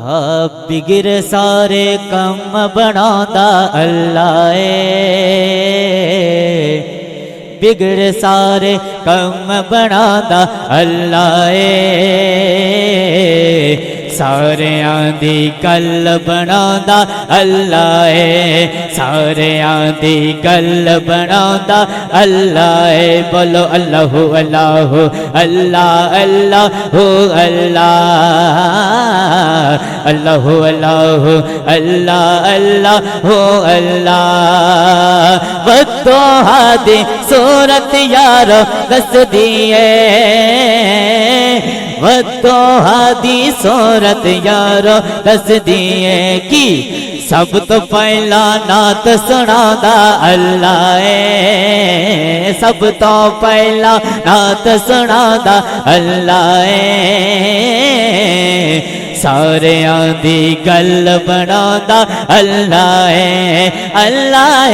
बिगड़ सारे कम बनांदा अल्लाह बिगड़ सारे कम बनांदा अल्लाह सारियां दी गल बनांदा अल्लाह सारियां दी गल बनांदा अल्लाह बोलो अल्लाह अल्लाह अल्लाह अल्लाह अल्लाह अल्लाह अल्लाह अल्लाह अल्लाह अल्लाह वद्दोहा दी सूरत यारो दस दिए वद्दोहा दी सूरत यारो दस दिए की सब तो पहला नात सुनादा अल्लाह सब तो पहला नात सुनादा अल्लाह सारियां दी गल बनांदा अल्लाह अल्लाह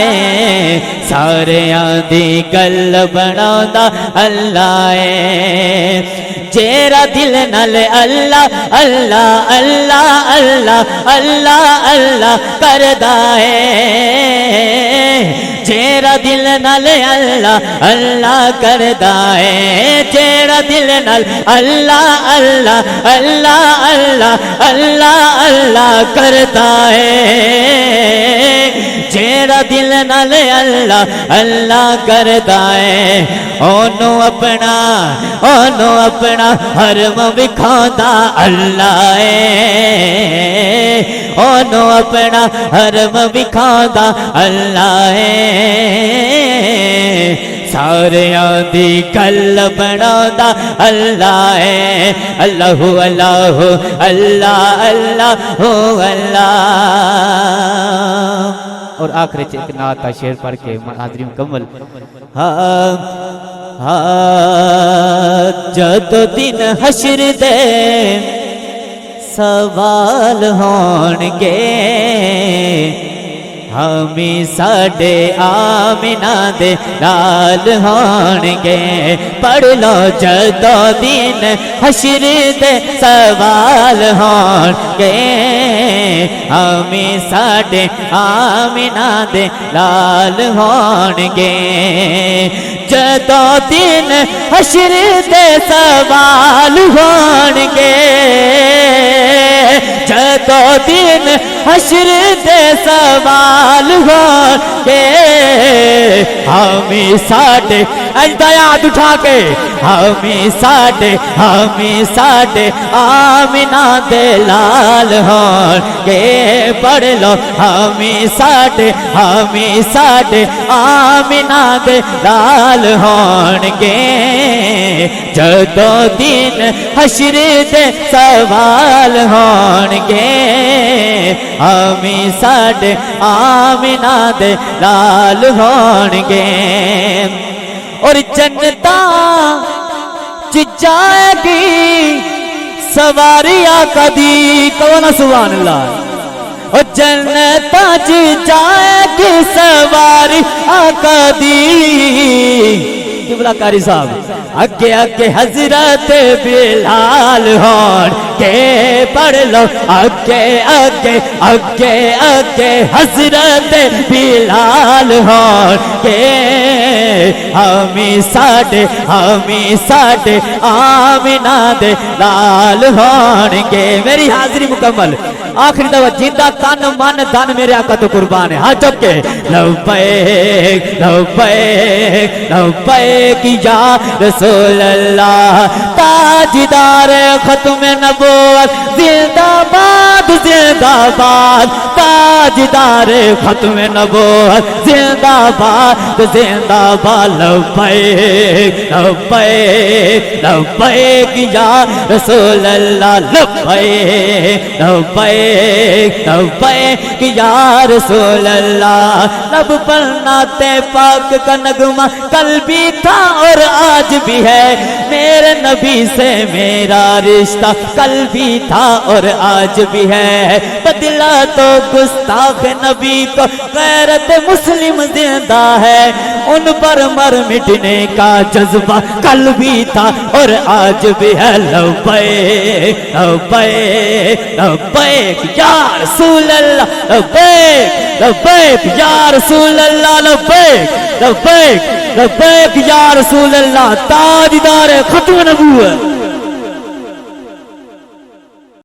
सारियां दी गल बनांदा अल्लाह जेरा दिल नाल अल्लाह अल्लाह अल्लाह अल्लाह अल्लाह अल्लाह करदा है जेरा दिल नाल अल्लाह अल्लाह करदा है जेरा दिल नाल अल्लाह अल्लाह अल्लाह अल्लाह अल्लाह अल्लाह करदा है जेरा दिल नाल अल्लाह अल्लाह करदा है ओनू अपना हरम विखांदा अल्लाह ओनू अपना हरम विखांदा अल्लाह सारियां दी गल बनांदा अल्लाह अल्लाह अल्लाह अल्लाह अल्लाह अल्लाह। और आखिरी एक नात का शेर पढ़ के हाज़री मुकम्मल। जद दिन हशर दे सवाल होणगे हमी साडे आमिना दे नाल होणगे पढ़ लो जदो दिन हशर दे सवाल होणगे हमी साडे आमिना दे नाल होणगे जदो दिन हशर दे सवाल होणगे जदो दिन हशर दे सवाल होणगे हमी साडे याद उठा के हमी साडे आमिना दे लाल होणगे पढ़ लो हमी साडे आमिना दे लाल होणगे जदों दिन हशर दे सवाल होणगे हमी साडे आमिना दे लाल होणगे और जन्नता च जाएगी सवारियां कदी कौन सुभान अल्लाह और जन्नता च जाएगी सवारियां कदी किबला कारी साहब अगे अगे हजरत बिलाल होन के पढ़ लो अगे अगे अगे अगे हजरत बिलाल होन के हमी साडे आमिना दे लाल होन के। मेरी हाजिरी मुकम्मल। आखिरी दफा जिंदा तन मन धन मेरे आका तो कुर्बान है। हाथ चुक के लब्बैक लब्बैक लब्बैक या रसूल अल्लाह ताजदार खत्म नबूवत जिंदाबाद जिंदाबाद ताजदार खत्म नबूवत जिंदाबाद जिंदाबाद लब्बैक लब्बैक लब्बैक या रसूल अल्लाह लब्बैक लब्बैक लब्बैक या रसूल अल्लाह। लब पर नाते पाक का नगमा कल भी था और आज भी है मेरे नबी से मेरा रिश्ता कल भी था और आज भी है बदला तो गुस्ताख گستاخ نبی تو غیرت مسلم زندہ ہے، ان پر مر مٹنے کا جذبہ کل بھی تھا اور آج بھی ہے۔ لبیک لبیک لبیک یا رسول اللہ، لبیک لبیک یا رسول اللہ، لبیک لبیک لبیک یا رسول اللہ، تاجدار ختم نبوت۔